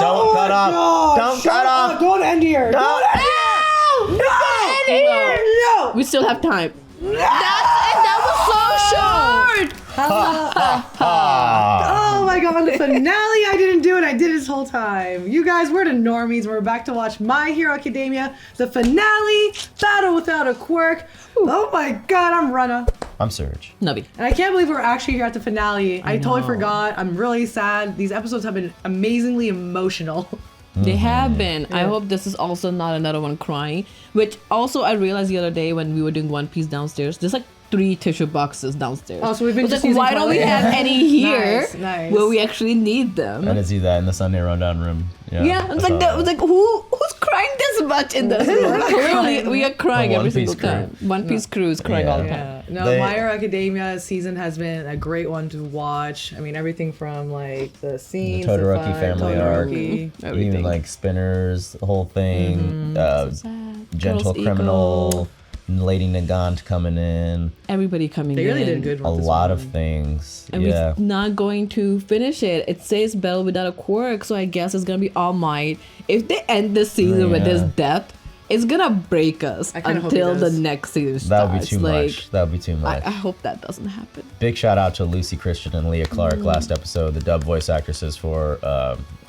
Don't cut off. Don't cut off. Don't end here. Don't end here. No. We still have time. That was so short. Oh my god, the finale, I didn't do it. I did it this whole time. You guys, we're the Normies. We're back to watch My Hero Academia, the finale, Battle Without a Quirk. Oh my god, I'm Rana. I'm Surge. Nubby. And I can't believe we're actually here at the finale. I totally forgot. I'm really sad. These episodes have been amazingly emotional. They have been. I hope this is also not another one crying. Which also I realized the other day when we were doing One Piece downstairs, there's like 3 tissue boxes downstairs. Oh, so we've been like, just using why don't we toilet? have any here Nice. where we actually need them? I didn't see that in the Sunday Rundown room. Yeah, it's like who's crying this much in this room? Clearly, we are crying The every One single Piece crew. time. One Piece crew is crying all the time. Yeah. No, My Hero Academia season has been a great one to watch. I mean, everything from like the scenes, The the Todoroki family arc. Todoroki. Even like Spinners, the whole thing. Gentle Girls' Criminal, Lady Nagant coming in. Everybody coming They in. really did good A with this lot one. of things. And Yeah. we're not going to finish it. It says Battle Without a Quirk, so I guess it's gonna be All Might. If they end this season with this death, it's gonna break us I kinda hope it until the does. next season starts. That would be too like, much. That would be too much. I hope that doesn't happen. Big shout out to Lucy Christian and Leah Clark last episode, the dub voice actresses for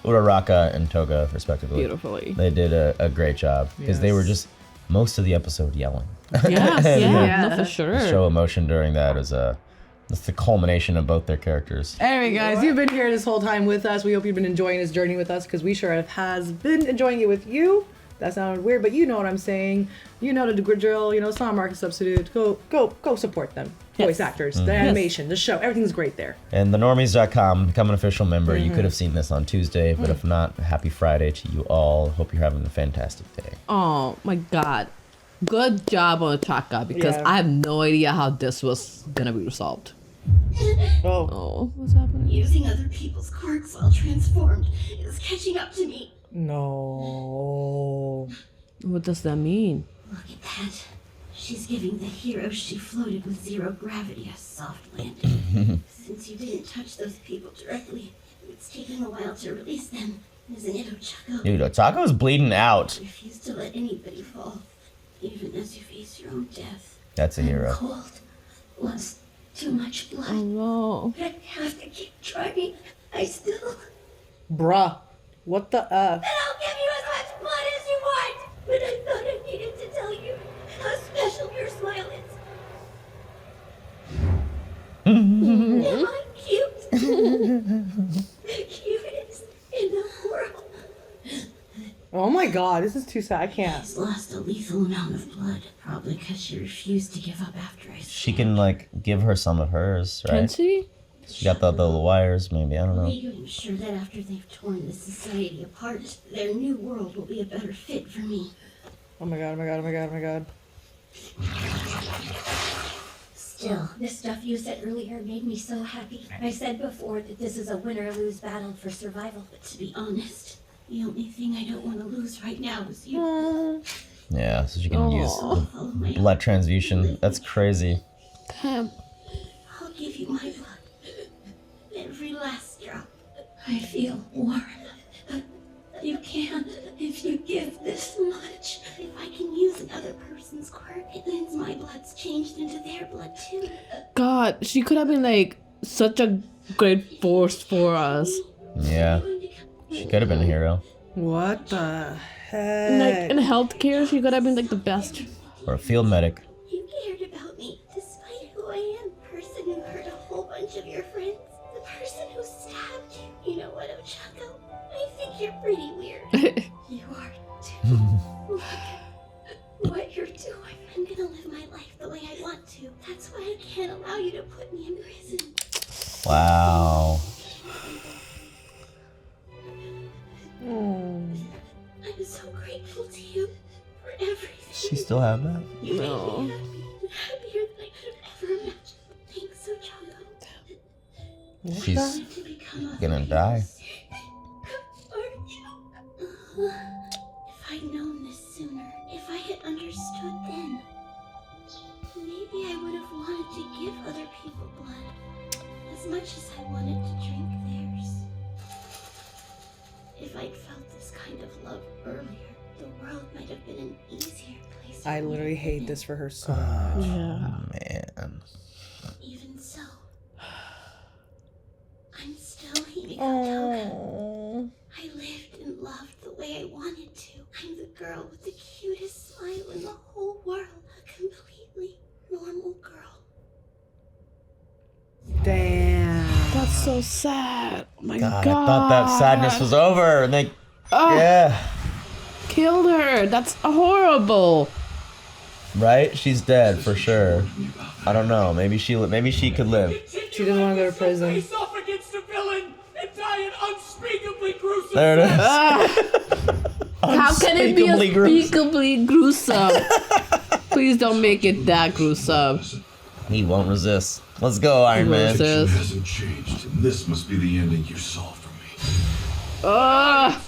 Uraraka and Toga, respectively. Beautifully. They did a great job because they were just most of the episode yelling. Yeah, no, for sure. Show emotion during that is that's the culmination of both their characters. Anyway, guys, you've been here this whole time with us. We hope you've been enjoying this journey with us because we sure has been enjoying it with you. That sounded weird, but you know what I'm saying. You know the drill. You know, it's not a market substitute. Go support them. Yes. Voice actors, the animation, the show, everything's great there. And thenormies.com, become an official member. You could have seen this on Tuesday, but if not, happy Friday to you all. Hope you're having a fantastic day. Oh my god. Good job on Ochaco because Yeah. I have no idea how this was gonna be resolved. Oh. Oh, what's happening? Using other people's quirks while transformed is catching up to me. No. What does that mean? Look at that. She's giving the hero she floated with 0 gravity a soft landing. Since you didn't touch those people directly, it's taking a while to release them, isn't it, Ochaco? Dude, Ochaco's bleeding out. Refuse to let anybody fall, even as you face your own death. That's a hero. Cold. Lost too much blood. Oh no. But I have to keep trying. I still... Bruh. What the F? And I'll give you as much blood as you want! But I thought I needed to tell you how special your smile is. Am I cute? The cutest in the world. Oh my god, this is too sad. I can't. She's lost a lethal amount of blood, probably because she refused to give up after I She can, like, give her some of hers, right? Can she? She got the little wires, maybe. I don't know. I'm sure that after they've torn this society apart, their new world will be a better fit for me. Oh my god, oh my god, oh my god, oh my god. Still, the stuff you said earlier made me so happy. I said before that this is a win-or-lose battle for survival, but to be honest, the only thing I don't want to lose right now is you. Yeah, so she can use Follow my blood transfusion. That's crazy. Damn. I'll give you my blood. Every last drop. I feel warm. You can if you give this much. If I can use another person's quirk, it means my blood's changed into their blood too. God, she could have been like such a great force for us. Yeah, she could have been a hero. What the heck? Like in healthcare, she could have been like the best. Or a field medic. You cared about me, despite who I am. The person who hurt a whole bunch of your friends. The person who stabbed you. You know what, Ochaco? I think you're pretty weird. You are too. Look at what you're doing. I'm gonna live my life the way I want to. That's why I can't allow you to put me in prison. Wow. I'm so grateful to you for everything. She still have that? You made No. me happy. Happier than I could have ever imagined. Thanks, Ochaco. She's To become a gonna die. Aren't you? If I'd known this sooner, if I had understood then, maybe I would have wanted to give other people blood as much as I wanted to drink theirs. If If I'd felt this kind of love earlier, the world might have been an easier place. I for me literally to hate live this for her so much. Man. Even so, I'm still Himiko Toga. I lived and loved the way I wanted to. I'm the girl with the cutest smile in the whole world. A completely normal girl. Damn. That's so sad. Oh my god. God, I thought that sadness was over, and they, yeah, Killed her. That's horrible. right? She's dead for sure. I don't know. Maybe she could live. She didn't want to go to prison. Face off against a villain and die an unspeakably gruesome There it is. How can it be Unspeakably gruesome. unspeakably gruesome? Please don't make it that gruesome. He won't resist. Let's go, Iron Man. Sis. Hasn't changed, and this must be the ending you saw for me.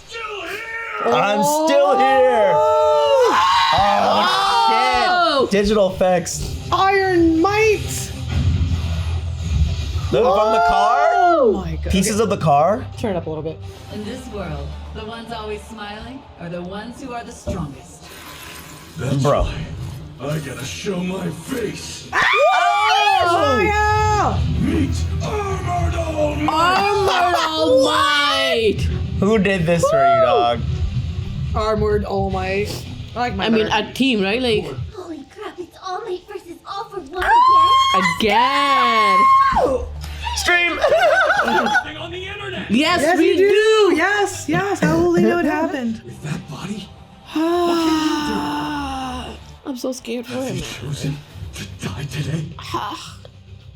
Still here! I'm still here. Oh, shit! Digital effects. Iron Might! Look from the car. Oh my god. Pieces of the car. Turn it up a little bit. In this world, the ones always smiling are the ones who are the strongest. That's Bro. why I gotta show my face. Fire! Meet Armored All Might. Armored All Might. Who did this for you, dog? Armored All Might. I like my I mean, better. a team, right? Like, Holy crap, it's All Might versus All for One again. Stream. Everything on the internet! Yes, Yes, we you do. do. Yes, yes. How will they know it happened? With that body, I'm so scared for have him. you chosen to die today?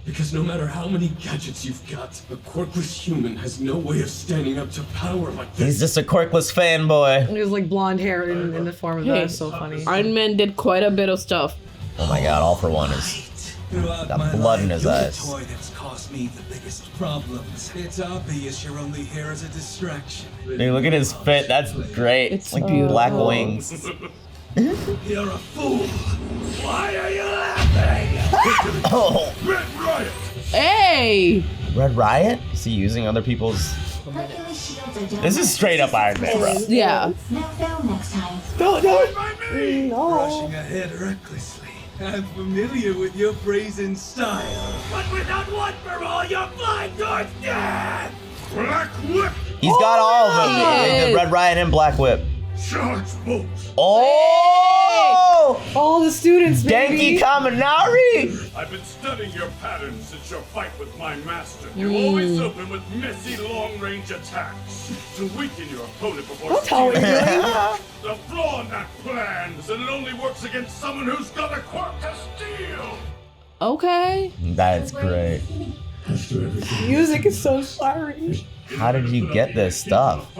Because no matter how many gadgets you've got, a quirkless human has no way of standing up to power like this. He's just a quirkless fanboy. It was like blonde hair in the form of that. It's so funny. Iron Man did quite a bit of stuff. Oh my god, All for One is. Throughout Got my blood in life, his you're eyes. the toy that's caused me the biggest problems. It's obvious you're only here as a distraction. Dude, look at his fit. That's great. It's like beautiful. black wings. You're a fool. Why are you laughing? Oh, Red Riot. Hey! Red Riot? Is he using other people's? This is straight up Iron Man, bro. Yeah. Now found next time. Rushing ahead recklessly. I'm familiar with your brazen style. But without one for all, you're flying towards death! Black Whip. He's got all of them. Yes. The Red Riot and Black Whip. Charge bolt. Oh! All the students, baby. Denki Kaminari! I've been studying your patterns since your fight with my master. You always open with messy long-range attacks to weaken your opponent before That's how we're stealing. doing. The flaw in that plan is that it only works against someone who's got a quirk to steal. Okay. That's great. Music is so inspiring. How did you get this stuff?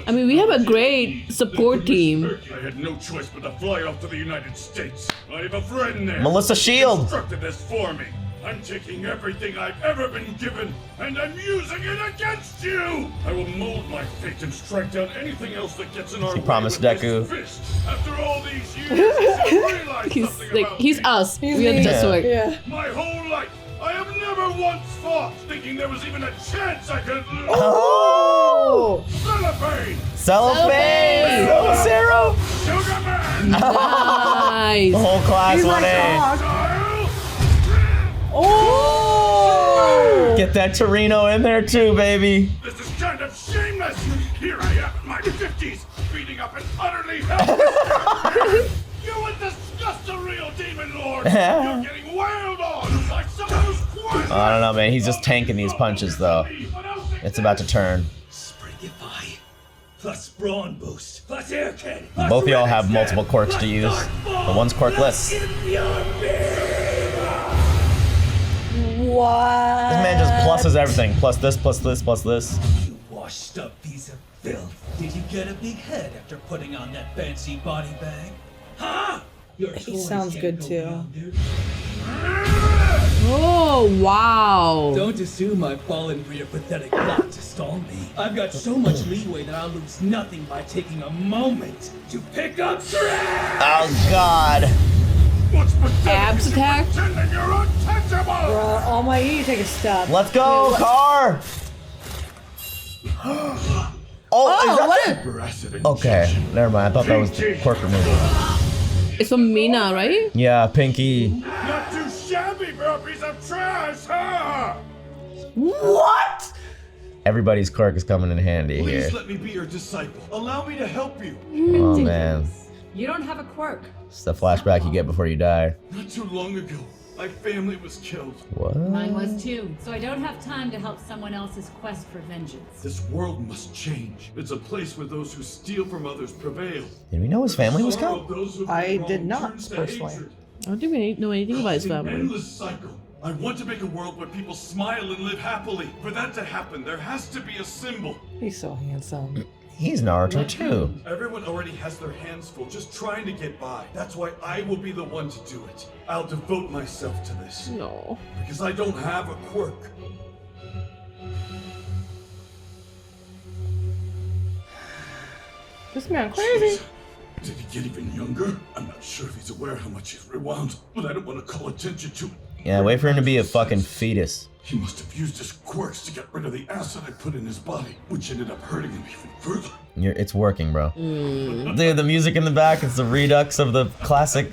I mean, we have a great support team. I had no choice but to fly off to the United States. I have a friend there. Melissa Shield. Constructed this for me. I'm taking everything I've ever been given, and I'm using it against you! I will mold my fate and strike down anything else that gets in our way. promised with Deku. this fist. After all these years, I realized He's something like, about he's me. us. He's We are me. just Yeah. like, Yeah. My whole life, I have never once fought, thinking there was even a chance I could lose. Oh! Cellophane! Cellophane! Zero! Sugar Man! nice. The whole class He's went like, in. Style! oh! Get that Torino in there too, baby. This is kind of shameless! Here I am in my 50s, beating up an utterly helpless You would disgust a real demon lord! You're getting wailed on like someone who's quite... I don't know, man. He's just tanking these punches, though. It's about to turn. Springify. Plus brawn boost. Plus air cannon. Both of y'all have multiple quirks to use. The one's quirkless. This What? man just pluses everything. Plus this, plus this, plus this. You washed up piece of filth. Did you get a big head after putting on that fancy body bag? Huh? Your He sounds good too. Oh, wow. Don't assume I've fallen for your pathetic plot to stall me. I've got so much leeway that I'll lose nothing by taking a moment to pick up trash! Oh, God. What's pathetic Abs is you attack? pretending you're untouchable! All my you take a step. Let's go, car. Super acid Okay, injection. never mind. I thought that was the Quirk removal. It's from Mina, right? Yeah, Pinky. Not too shabby for a piece of trash, huh? What? Everybody's Quirk is coming in handy here. Please let me be your disciple. Allow me to help you. Oh man, You don't have a quirk. it's the flashback you get before you die. Not too long ago, my family was killed. What? Mine was too. So I don't have time to help someone else's quest for vengeance. This world must change. It's a place where those who steal from others prevail. Did we know his family was Sorrow killed? of those who I wrong did not, turns to personally. hatred. I don't think we know anything about his An family. endless cycle. I want to make a world where people smile and live happily. For that to happen, there has to be a symbol. He's so handsome. He's Naruto too. Everyone already has their hands full just trying to get by. That's why I will be the one to do it. I'll devote myself to this. No. Because I don't have a quirk. This man crazy. Did he get even younger? I'm not sure if he's aware how much he's rewound, but I don't want to call attention to it. Yeah, wait for him to be a fucking fetus. He must have used his quirks to get rid of the acid I put in his body, which ended up hurting him even further. It's working, bro. Dude, the music in the back is the redux of the classic.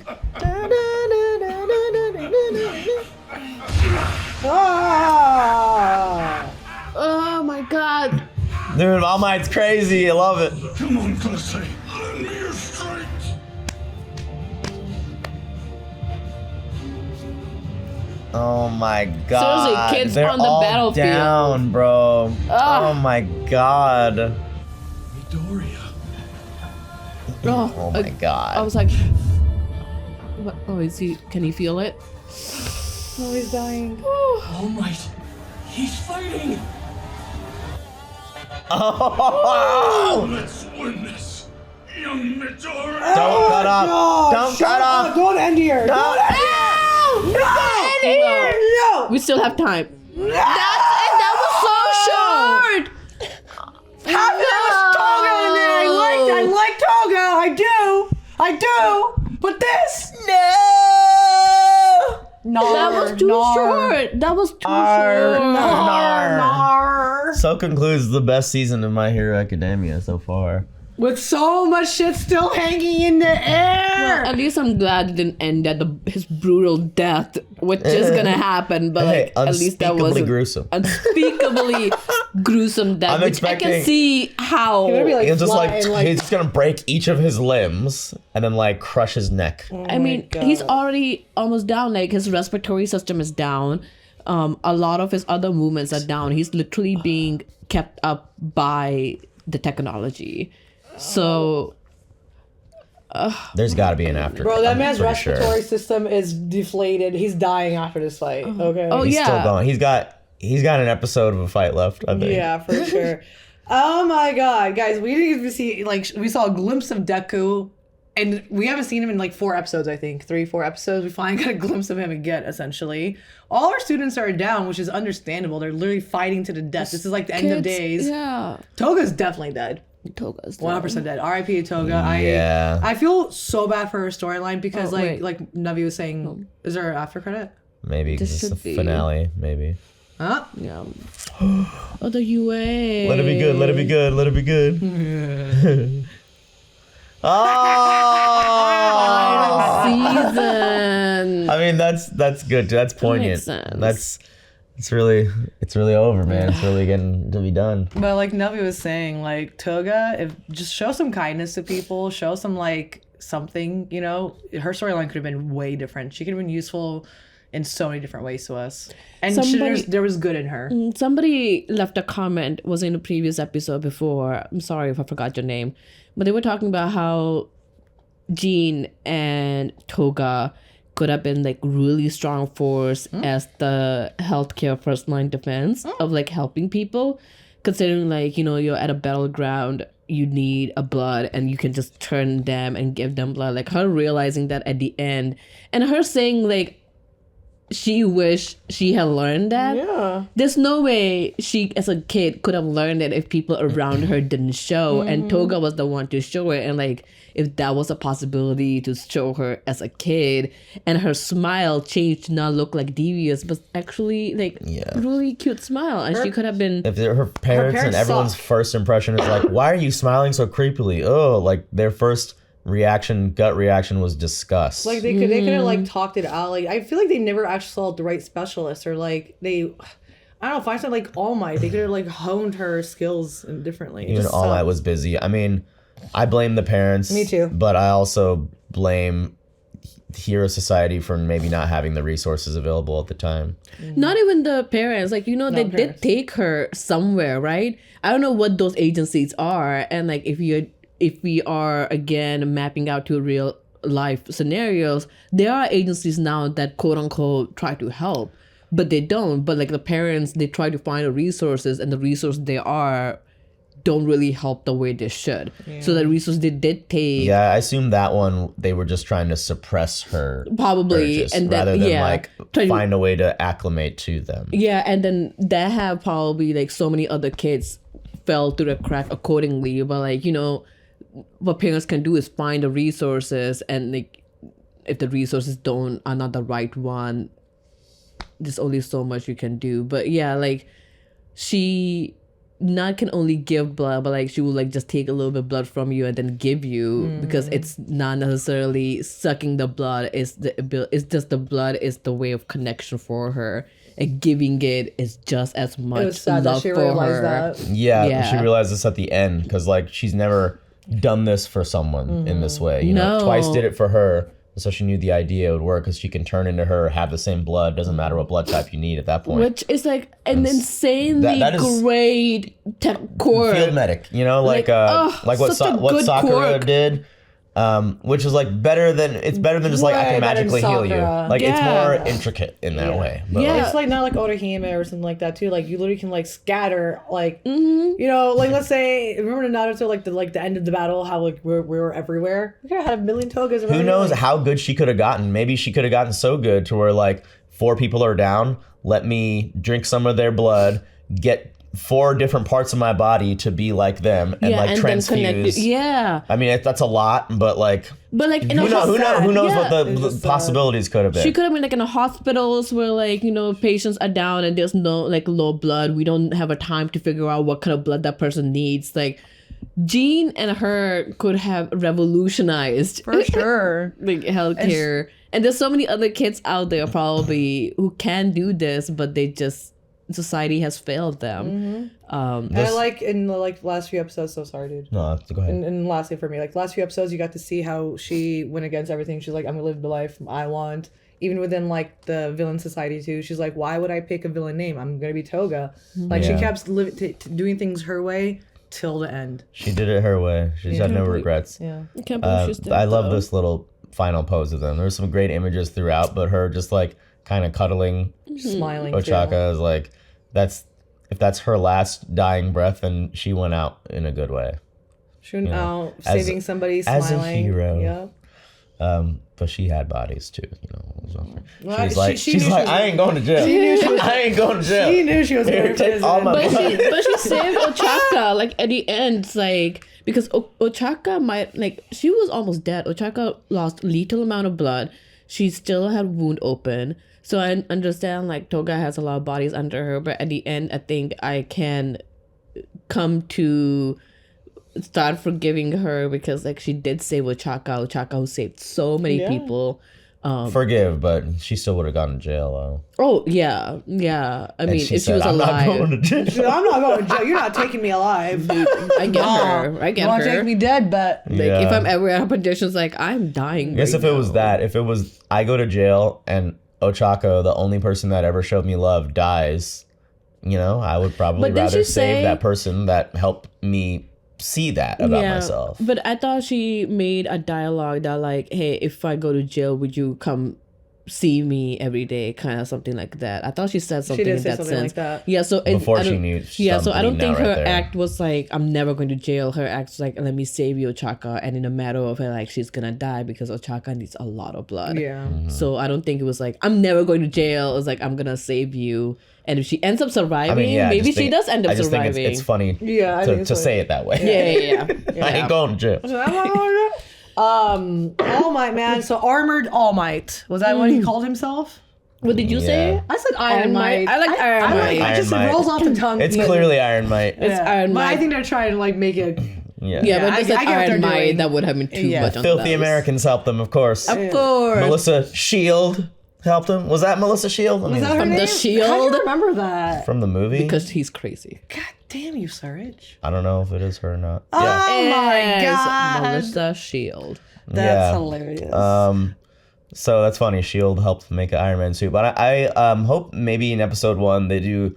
Ah! Oh my god. Dude, All Might's crazy. I love it. Come on, Classy. Lend me your strength. Oh my god. Seriously, kids They're on the all battlefield. down, bro. Oh my god. Midoriya. Oh my I god. was like, what? Oh, is he? Can he feel it? Oh, he's dying. All right. He's fighting. Oh! Let's win this. Young Midoriya. Don't cut off. Don't cut off. Don't end here. Don't end here. No! We still have time. That was so short. How was Toga in there? I like Toga. I do. But this. No. That was too short. That was too short. Nar. So concludes the best season of My Hero Academia so far. With so much shit still hanging in the air. Well, at least I'm glad it didn't end at his brutal death, which is gonna happen. But Hey, like, at least that was gruesome. unspeakably gruesome death. I'm Which I expecting- can see how. He would be like He's just flying, like he's just gonna break each of his limbs and then like crush his neck. I mean, he's already almost down. Like his respiratory system is down. A lot of his other movements are down. He's literally being kept up by the technology. So There's got to be an after. Bro, that I'm man's pretty respiratory system is deflated. He's dying after this fight. Okay. Oh, He's yeah. still going. He's got an episode of a fight left. I think. Yeah, for sure. Oh my god, guys, we didn't even see we saw a glimpse of Deku, and we haven't seen him in like 4 episodes. I think 3-4 episodes. We finally got a glimpse of him again. Essentially, all our students are down, which is understandable. They're literally fighting to the death. This is like the end of days. Yeah. Toga's definitely dead. Toga's 100% dead. R.I.P. to Toga. Yeah. I feel so bad for her storyline because wait. like Navi was saying, is there an after credit? Maybe because This it's the should be. finale. Maybe. Huh? Yeah. Oh, the UA. Let it be good. Let it be good. Let it be good. Oh! Season. I mean, that's good. That's poignant. sense. It's really over, man. It's really getting to be done. But like Navi was saying, like Toga, if just show some kindness to people, show some like something, you know, her storyline could have been way different. She could have been useful in so many different ways to us. And there was good in her. Somebody left a comment, was in a previous episode before. I'm sorry if I forgot your name. But they were talking about how Jean and Toga could have been like really strong force as the healthcare first line defense of like helping people, considering like, you know, you're at a battleground, you need a blood and you can just turn them and give them blood. Like her realizing that at the end and her saying like she wished she had learned that. Yeah. There's no way she, as a kid, could have learned it if people around her didn't show. And Toga was the one to show it. And like, if that was a possibility to show her as a kid, and her smile changed to not look like devious, but actually like really cute smile, and she could have been. If her parents and everyone's first impression is like, why are you smiling so creepily? Oh, like their first gut reaction was disgust. Like they could have like talked it out. Like I feel like they never actually saw the right specialist, or like I don't know, find something like All Might. They could have like honed her skills differently. Even All Might was busy. I mean, I blame the parents. Me too. But I also blame Hero Society for maybe not having the resources available at the time. Not even the parents. Like, you know, they did take her somewhere, right? I don't know what those agencies are. And like, if we are again mapping out to real life scenarios, there are agencies now that quote unquote try to help, but they don't. But like the parents, they try to find the resources, and the resources they are don't really help the way they should. So the resources they did take, I assume that one they were just trying to suppress her probably, urges, and then rather than like find a way to acclimate to them. And then that have probably like so many other kids fell through the crack accordingly. But like, you know, what parents can do is find the resources, and like if the resources are not the right one, there's only so much you can do. But yeah, like she not can only give blood, but like she will like just take a little bit of blood from you and then give you, because it's not necessarily sucking the blood. It's just the blood is the way of connection for her, and giving it is just as much love she for realized her. that. She realized this at the end, because like she's never done this for someone in this way. You know, twice did it for her. So she knew the idea would work, because she can turn into her, have the same blood. Doesn't matter what blood type you need at that point. Which is like an insanely great quirk. Field medic, you know, like what Sakura did, which is like better than just like I can magically heal you. Like it's more intricate in that way. But it's like not like Otahime or something like that too. Like you literally can like scatter, like you know, like let's say, remember in Naruto, like the end of the battle, how like we were everywhere. We could have had a million togas. Who knows how good she could have gotten? Maybe she could have gotten so good to where like 4 people are down. Let me drink some of their blood, get 4 different parts of my body to be like them, and like transfuse. I mean that's a lot, but like who knows what the possibilities could have been. She could have been like in a hospitals where like, you know, patients are down and there's no like low blood. We don't have a time to figure out what kind of blood that person needs. Like Jean and her could have revolutionized for sure like healthcare. And there's so many other kids out there probably who can do this, but they just, society has failed them. And I like in the like last few episodes. So sorry, dude. No, go ahead. And lastly for me, like last few episodes, you got to see how she went against everything. She's like, I'm gonna live the life I want. Even within like the villain society too, she's like, why would I pick a villain name? I'm gonna be Toga. Like she kept doing things her way till the end. She did it her way. She's had no regrets. Yeah, I can't believe she's dead, I love this little final pose of them. There's some great images throughout, but her just like kind of cuddling, smiling. Ochaco is like, if that's her last dying breath, then she went out in a good way. She went out saving somebody, smiling. As a hero. Yeah. But she had bodies too, you know. Well, she's like, I ain't going to jail. I ain't going to jail. She knew she was going to take all my blood. But she saved Ochaco. Like at the end, it's like, because Ochaco might, like, she was almost dead. Ochaco lost little amount of blood. She still had wound open. So I understand like Toga has a lot of bodies under her, but at the end, I think I can come to start forgiving her, because like she did save Ochaco. Ochaco saved so many people. Forgive, but she still would have gone to jail though. Oh yeah. I mean, if she was alive, I'm not going to jail. I'm not going to jail. You're not taking me alive. I get her. You want to take me dead, but like if I'm ever in conditions like I'm dying. I guess if it was that, if it was I go to jail and Ochaco, the only person that ever showed me love, dies, you know, I would probably rather save that person that helped me see that about myself. But I thought she made a dialogue that like, hey, if I go to jail, would you come see me every day, kind of something like that. I thought she said something did in say that something sense. like that. Yeah, so Before I she don't- knew Yeah, so I don't something think now her right there. act was like, I'm never going to jail. Her act was like, let me save you, Ochaco. And in a matter of her, like, she's gonna die because Ochaco needs a lot of blood. Yeah. So I don't think it was like, I'm never going to jail. It was like, I'm gonna save you. And if she ends up surviving, I mean, yeah, I maybe just she think- does end up I just surviving. think it's funny Yeah, I think it's to funny. say it that way. Yeah. I ain't going to jail. All Might, man. So Armored All Might. Was that what he called himself? What did you say? Yeah. I said Iron Might. I like Iron Might. It Iron just Might. rolls off the tongue. It's Yeah. clearly Iron Might. It's Iron But I Might. think they're trying to like make it. Yeah. Yeah, but I if they said get what they're Iron Might, doing. that would have been too Yeah. much on Filthy the Americans helped them, of course. Of course. Melissa Shield helped him. Was that Melissa Shield? I mean, Is that her From The name? Shield? How do you remember that? from the movie? Because he's crazy. God damn you, Surridge. I don't know if it is her or not. Oh my Yes, god. Melissa Shield. That's Yeah. hilarious. So that's funny. Shield helped make an Iron Man suit, but I hope maybe in episode 1 they do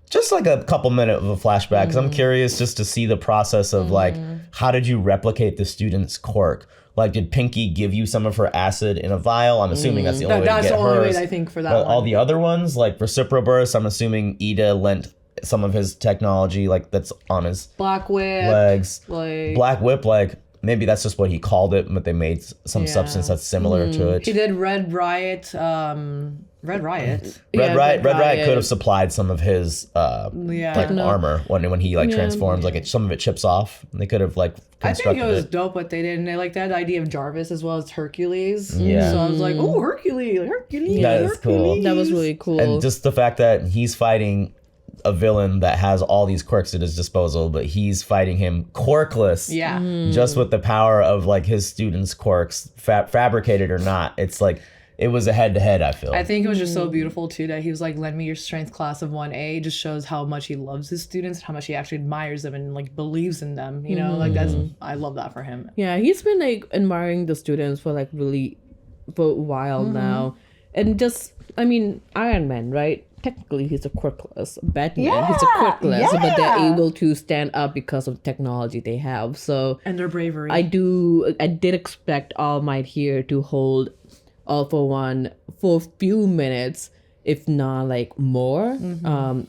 just like a couple minutes of a flashback because I'm curious just to see the process of like how did you replicate the student's quirk? Like, did Pinky give you some of her acid in a vial? I'm assuming that's the only way to That's get the only hers. way I think for that But all one. the other ones, like Reciproburst, I'm assuming Ida lent some of his technology, like that's on his Black Whip. legs. Like Black Whip, like maybe that's just what he called it, but they made some Yeah. substance that's similar to it. he did Red Riot. Red Riot. Yeah, Red Riot could have supplied some of his Yeah. like armor when he like Yeah. transforms, like some of it chips off. They could have like I think constructed it was dope what they did, and they like that idea of Jarvis as well as Hercules. Yeah. So I was like, oh, Hercules. That is cool. That was really cool. And just the fact that he's fighting a villain that has all these quirks at his disposal, but he's fighting him quirkless. Yeah. Just with the power of like his students' quirks, fabricated or not. It's like it was a head-to-head, I feel. I think it was just so beautiful too that he was like, lend me your strength class of 1A. It just shows how much he loves his students, how much he actually admires them and like believes in them. You know, like that's I love that for him. Yeah, he's been like admiring the students for like really for a while now. And just, I mean, Iron Man, right? Technically, he's a quirkless Batman. He's a quirkless, but they're able to stand up because of technology they have. So And their bravery. I did expect All Might here to hold All for One for a few minutes, if not like more.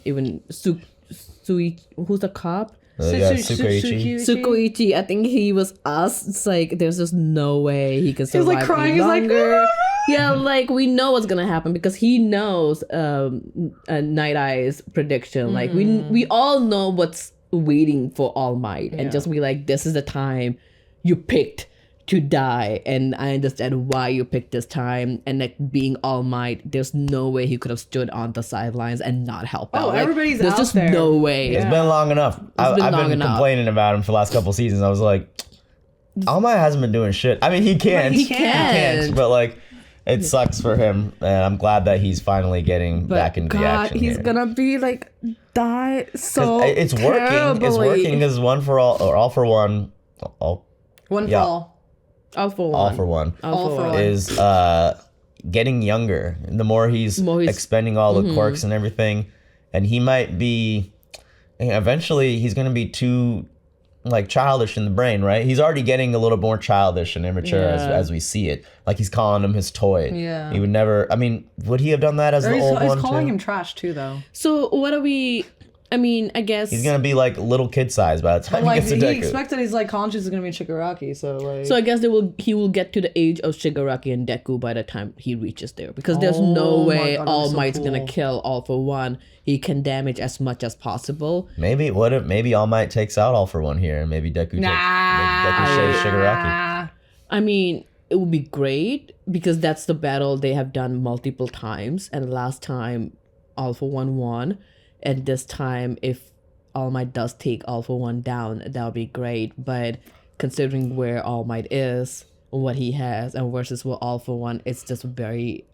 Even who's the cop? Yeah, Tsukuichi. Tsukuichi, I think he was us. It's like there's just no way he can survive like crying, any he's like, longer. Yeah, like we know what's gonna happen because he knows Night Eye's prediction. Like we all know what's waiting for All Might, and just be like, this is the time you picked to die, and I understand why you picked this time. And like being All Might, there's no way he could have stood on the sidelines and not help out. Like, everybody's there's out just there. no way. It's been long enough. I've long been enough. complaining about him for the last couple seasons. I was like, All Might hasn't been doing shit. I mean, he can't. He can't. But like, it sucks for him. And I'm glad that he's finally getting back into the action he's here. gonna be like die so 'Cause it's working. It's terribly. working because one for all, or all for one, all One Yeah. fall. All for one. all for one All for one. is getting younger. The more he's expending all the quirks and everything, and he might be eventually he's gonna be too like childish in the brain, right? He's already getting a little more childish and immature as we see it. Like he's calling him his toy. Yeah. He would never. I mean, would he have done that as Or the old he's one calling too? him trash too, though. So what are we? I mean, I guess. He's gonna be like little kid size by the time Like he gets he to Deku. expects that his like conscience is gonna be Shigaraki, so like. So I guess he will get to the age of Shigaraki and Deku by the time he reaches there, because there's no Oh my way God, All that's so Might's gonna cool. kill All for One. He can damage as much as possible. Maybe what if maybe All Might takes out All for One here, and maybe Deku maybe Deku shows Shigaraki. I mean, it would be great because that's the battle they have done multiple times, and last time All for One won, and this time if All Might does take All for One down, that would be great. But considering where All Might is, what he has, and versus what All for One, it's just very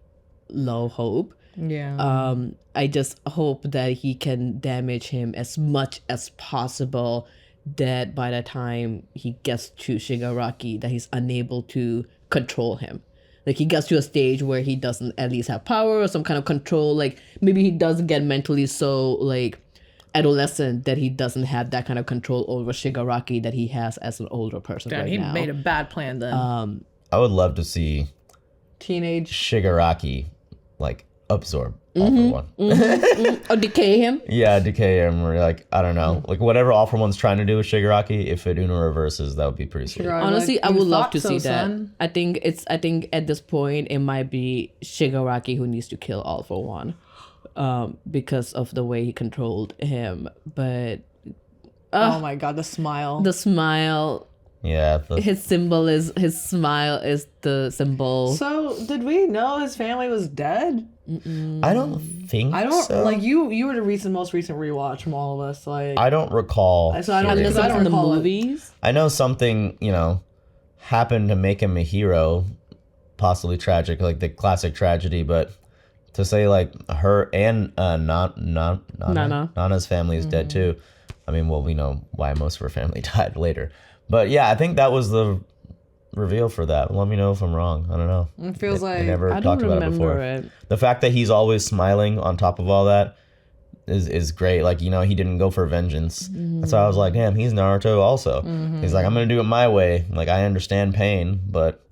low hope. Yeah. I just hope that he can damage him as much as possible, that by the time he gets to Shigaraki, that he's unable to control him. Like he gets to a stage where he doesn't at least have power or some kind of control. Like maybe he does get mentally so like adolescent that he doesn't have that kind of control over Shigaraki that he has as an older person Damn, right he now. made a bad plan then. I would love to see Teenage. Shigaraki like absorb All for One. Or decay him. Yeah, decay him, or like, I don't know, like whatever All for One's trying to do with Shigaraki, if it Uno reverses, that would be pretty sweet. Honestly, I You would love thought to so, see that. son. I think at this point it might be Shigaraki who needs to kill All for One, because of the way he controlled him. But Oh my god, the smile. the smile, Yeah, his smile is the symbol. So, did we know his family was dead? I don't think I don't so. like you were the most recent rewatch from all of us. Like I don't recall. So I don't- hearing because Unless I it's don't from the recall it. movies. I know something, happened to make him a hero, possibly tragic, like the classic tragedy, but to say like her and Nana's family is dead too. I mean, well, we know why most of her family died later. But yeah, I think that was the reveal for that. Let me know if I'm wrong. I don't know. It feels They like never I talked don't about it remember before. it. The fact that he's always smiling on top of all that is great. Like, he didn't go for vengeance. That's why I was like, damn, he's Naruto also. He's like, I'm gonna do it my way. Like, I understand pain, but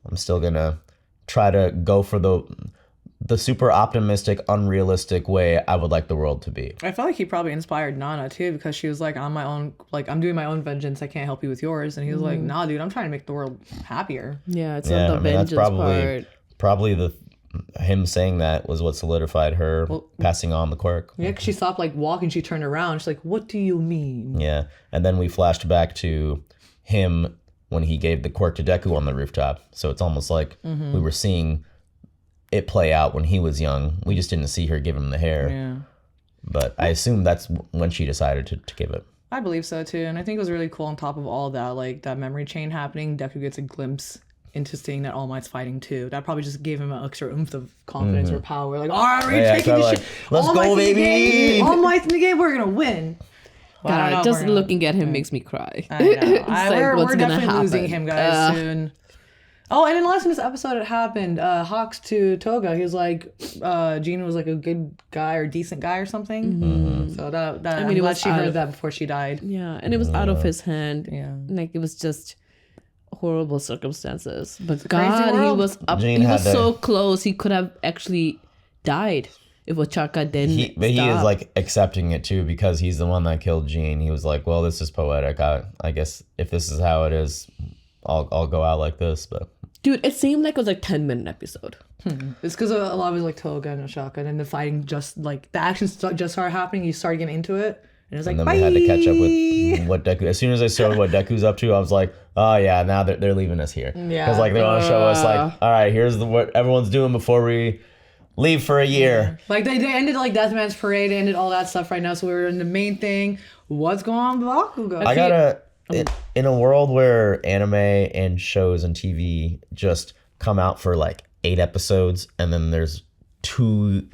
I'm still gonna try to go for the super optimistic, unrealistic way I would like the world to be. I felt like he probably inspired Nana too, because she was like, on my own, like I'm doing my own vengeance. I can't help you with yours. And he was like, nah, dude, I'm trying to make the world happier. Yeah, it's Yeah, not the vengeance part. probably him saying that was what solidified her passing on the quirk. Yeah, 'cause she stopped like walking. She turned around. She's like, what do you mean? Yeah, and then we flashed back to him when he gave the quirk to Deku on the rooftop. So it's almost like we were seeing it play out when he was young. We just didn't see her give him the hair. Yeah. But I assume that's when she decided to give it. I believe so too. And I think it was really cool on top of all that, like that memory chain happening, Deku gets a glimpse into seeing that All Might's fighting too. That probably just gave him an extra oomph of confidence or power. Like, all right, we're Yeah, taking so this like, shit. let's All go, Might's in the baby. game. All Might's in the game. We're gonna win. Well, I don't know God, if just we're gonna- looking at him makes me cry. I know. It's like, we're what's gonna definitely losing happen? him, guys, soon. Oh, and in last in this episode, it happened. Hawks to Toga. He was like, Gene was like a good guy or decent guy or something. So that I I'm mean, it glad was she out heard of- that before she died. Yeah, and it was out of his hand. Yeah. Like, it was just horrible circumstances. But crazy God, he world. was up. Gene He had was to- so close. He could have actually died if Ochaco didn't. But he is stop. like accepting it too, because he's the one that killed Gene. He was like, well, this is poetic. I guess if this is how it is, I'll go out like this. But Dude, it seemed like it was like 10-minute episode. It's because a lot of it was like Toga and Ochaco, and then the fighting just like the action just started happening. You started getting into it, and it was like, and then bye. we had to catch up with what Deku. As soon as I saw what Deku's up to, I was like, oh yeah, now they're leaving us here. Yeah. Because like they want to show us like, all right, here's what everyone's doing before we leave for a year. Like they ended like Deathman's Parade, they ended all that stuff right now. So we were in the main thing. What's going on with Bakugo? I gotta in a world where anime and shows and TV just come out for like 8 episodes and then there's 2-3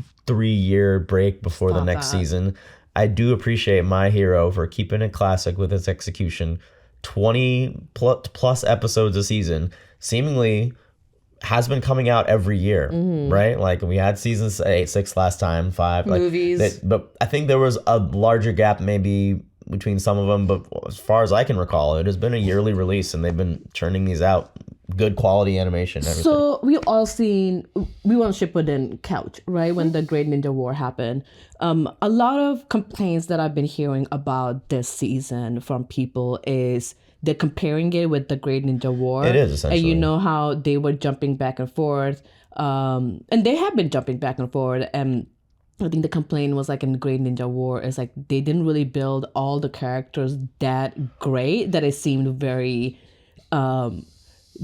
year break before the next season. I do appreciate My Hero for keeping it classic with its execution. 20 plus episodes a season seemingly has been coming out every year, right? Like we had season 6 last time, 5 like Movies. but I think there was a larger gap maybe between some of them, but as far as I can recall, it has been a yearly release and they've been churning these out. Good quality animation. Everything. So we were on Shippuden Couch, right? When the Great Ninja War happened. A lot of complaints that I've been hearing about this season from people is they're comparing it with the Great Ninja War. It is, essentially. And you know how they were jumping back and forth. And they have been jumping back and forth. And I think the complaint was like in Great Ninja War is like they didn't really build all the characters that great, that it seemed very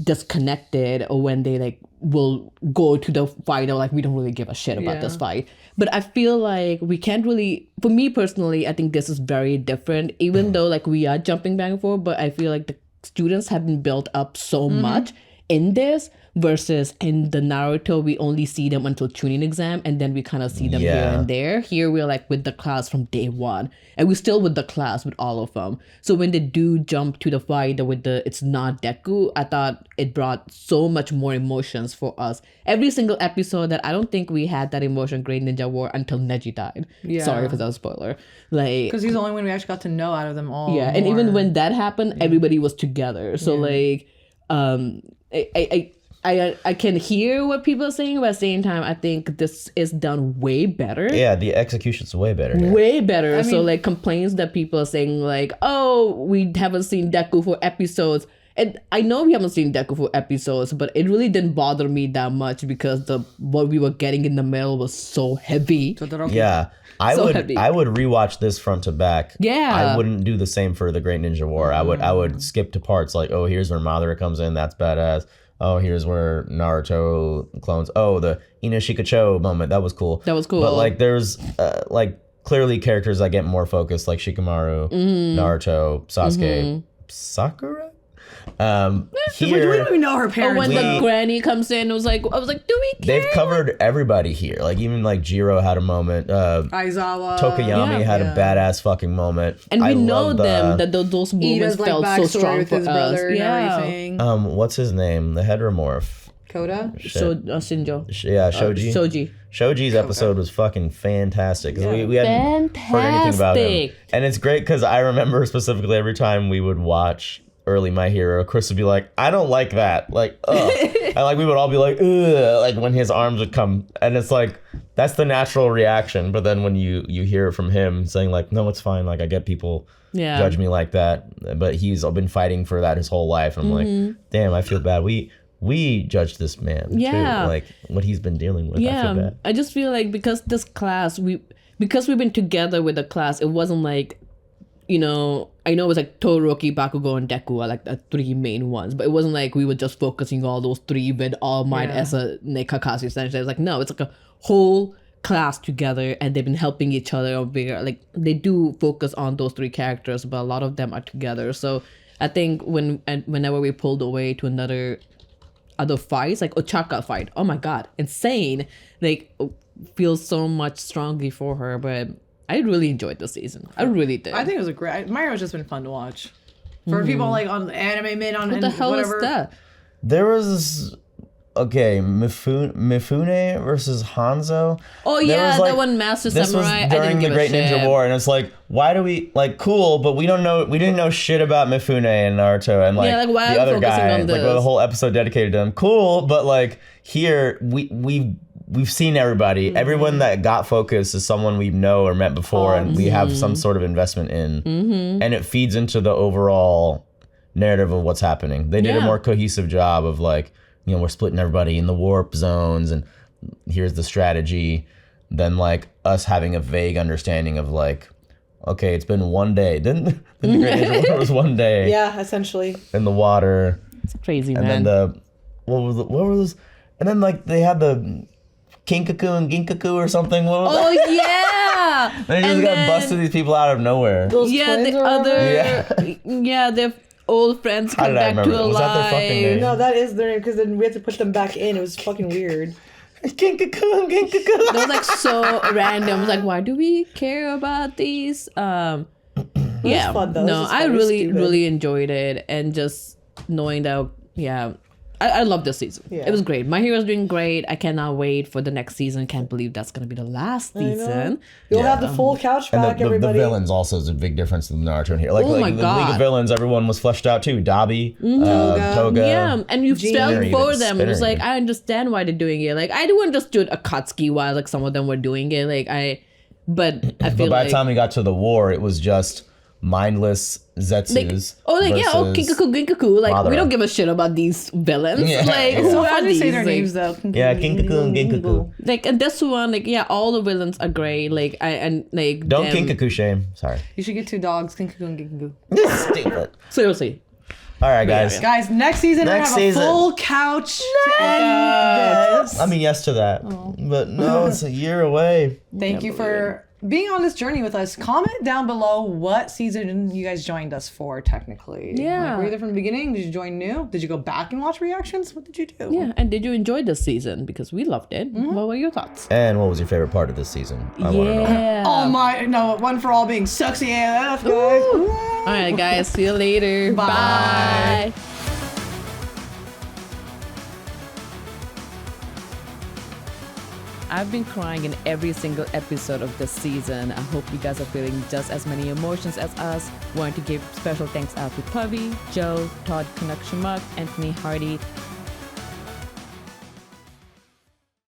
disconnected, or when they like will go to the fight or like we don't really give a shit about this fight. But I feel like we can't really, for me personally, I think this is very different, even though like we are jumping back and forth, but I feel like the students have been built up so much in this versus in the Naruto we only see them until tuning exam and then we kind of see them here and there. Here we're like with the class from day one and we're still with the class with all of them. So when they do jump to the fight with the it's not Deku, I thought it brought so much more emotions for us. Every single episode that I don't think we had that emotion Great Ninja War until Neji died. Yeah. Sorry if that was a spoiler. Like because he's the only one we actually got to know out of them all. yeah, and even when that happened, everybody was together. So like I can hear what people are saying, but at the same time, I think this is done way better. Yeah, the execution's way better. Here. Way better. So mean- like complaints that people are saying like, oh, we haven't seen Deku for episodes. And I know we haven't seen Deku for episodes, but it really didn't bother me that much because what we were getting in the middle was so heavy. Yeah. I So would heavy. rewatch this front to back. Yeah. I wouldn't do the same for the Great Ninja War. I would skip to parts like, oh, here's where Madara comes in, that's badass. Oh, here's where Naruto clones. Oh, the Inoshikacho moment, that was cool. That was cool. But like there's like clearly characters that get more focused like Shikamaru, Naruto, Sasuke, Sakura? we Here don't even know her Or parents. when the granny comes in, I was like, do we care? they've covered everybody here. Like even like Jiro had a moment. Aizawa. Tokuyami had a badass fucking moment. And we I know loved, them that those moments Ida's like felt so backstory strong with for his us. brother and Yeah. everything. what's his name? The heteromorph. Coda. So Shinjo. Yeah, Shoji. Shoji. Shoji's episode was fucking fantastic. 'Cause we hadn't heard anything about him. Fantastic. And it's great because I remember specifically every time we would watch early My Hero, Chris would be like, I don't like that. Like, ugh. And like we would all be like, ugh, like when his arms would come. And it's like, that's the natural reaction. But then when you hear it from him saying like, no, it's fine. Like I get people Yeah. judge me like that. But he's been fighting for that his whole life. I'm like, damn, I feel bad. We judged this man Yeah. too. Like what he's been dealing with. I feel Yeah, bad. I just feel like because this class, because we've been together with the class, it wasn't like, I know it was like Todoroki, Bakugo, and Deku are like the three main ones, but it wasn't like we were just focusing all those three with All Might as a Kakashi essentially. It's like, no, it's like a whole class together and they've been helping each other over here. Like they do focus on those three characters, but a lot of them are together. So I think whenever we pulled away to other fights, like Ochaco fight, oh my god, insane, like feels so much strongly for her. But I really enjoyed the season. I really did. I think it was a great. My Hero's just been fun to watch. For people like on Anime Min on what the hell whatever. is that? There was Mifune versus Hanzo. Oh There yeah, was, like- that one Master This Samurai. was I during didn't the give Great a shit. Ninja War, and it's like, why do we like cool? But we didn't know shit about Mifune and Naruto and like, Yeah, like, why are the we other focusing guy. on Like well, this? the whole episode dedicated to them. Cool, but like here we've seen everybody. Mm-hmm. Everyone that got focused is someone we know or met before, and we have Mm-hmm. some sort of investment in, and it feeds into the overall narrative of what's happening. They did a Yeah. more cohesive job of like, we're splitting everybody in the warp zones, and here's the strategy. Then like us having a vague understanding of like, okay, it's been one day. Then the Great Ninja War was one day Yeah, essentially. in the water, It's crazy, and man. then what were those? And then like they had the Kinkaku and Ginkaku or something. What was Oh that? yeah. They just got busted these people out of nowhere. Those Yeah, twins the or whatever? other. Yeah, their old friends How come did I back to remember? alive. Was that their fucking name? No, that is their name because then we had to put them back in. It was fucking weird. Kinkaku and Ginkaku. That was like so random. I was like, why do we care about these? Yeah, fun, though. It was no, just I fun. It was really, stupid. really enjoyed it, and just knowing that, yeah, I love this season. Yeah. It was great. My Hero's doing great. I cannot wait for the next season. Can't believe that's gonna be the last season. You'll have the full couch And back, the everybody. villains also is a big difference in Naruto in here. Like, Oh like my the League God. of Villains, everyone was fleshed out too. Dabi, Toga. Yeah, and you felt Spinner for even, them. It was Spinner like even. I understand why they're doing it. Like I didn't just do it Akatsuki while like some of them were doing it. But I feel But by like the time we got to the war, it was just mindless Zetsus. Kinkaku, Ginkaku. Like we Madara. don't give a shit about these villains. Yeah. Like Yeah. who So are how do you these? say their Like, names though? Yeah, Kinkaku and Ginkaku. Like and this one, like yeah, all the villains are great. Like don't Don't Kinkaku shame. Sorry. You should get 2 dogs, Kinkaku and Ginkaku. Stupid. Seriously, All right, guys. Guys, next season Next we're gonna have season. a full couch to end this. I mean, yes to that. But no, it's a year away. Thank you for being on this journey with us. Comment down below what season you guys joined us for, technically. Yeah. Like, were you there from the beginning? Did you join new? Did you go back and watch reactions? What did you do? yeah. And did you enjoy this season? Because we loved it. Mm-hmm. What were your thoughts? And what was your favorite part of this season? I want to know. Yeah. Oh my, no, one for all being sexy AF, guys. All right, guys. See you later. Bye. Bye. I've been crying in every single episode of this season. I hope you guys are feeling just as many emotions as us. Want to give special thanks out to Pubby, Joe, Todd Connection Mark, Anthony Hardy,